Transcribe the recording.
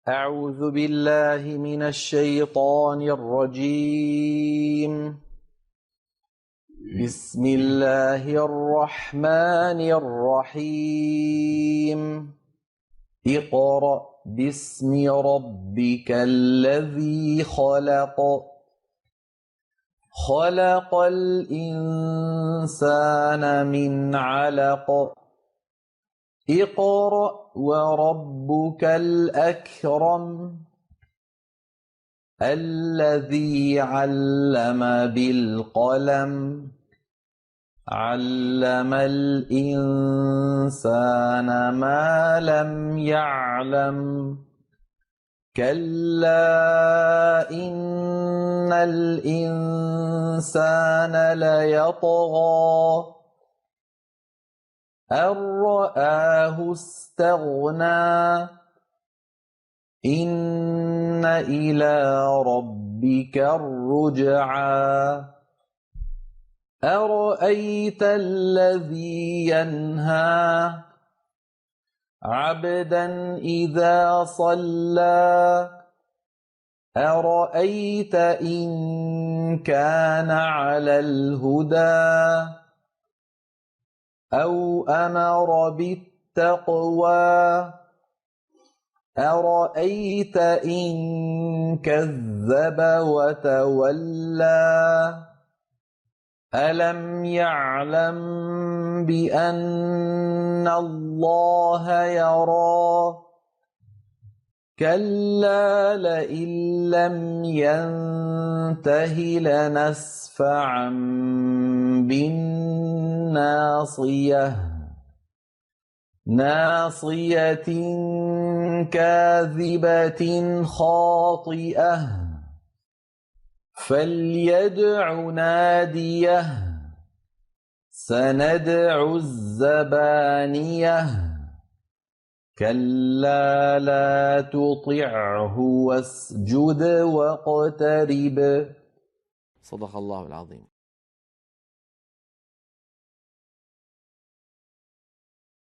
أعوذ بالله من الشيطان الرجيم. بسم الله الرحمن الرحيم. اقرأ باسم ربك الذي خلق. خلق الإنسان من علق. اقرأ وربك الأكرم الذي علم بالقلم علم الإنسان ما لم يعلم كلا إن الإنسان ليطغى أن رآه استغنى إن إلى ربك الرجعى أرأيت الذي ينهى عبدا إذا صلى أرأيت إن كان على الهدى أو أمر بالتقوى أرأيت إن كذب وتولى ألم يعلم بأن الله يرى كلا لئن لم ينته لنسفعا بالناصية ناصية كاذبة خاطئة فليدع ناديه سندع الزبانية كلا لا تطعه واسجد واقترب. صدق الله العظيم.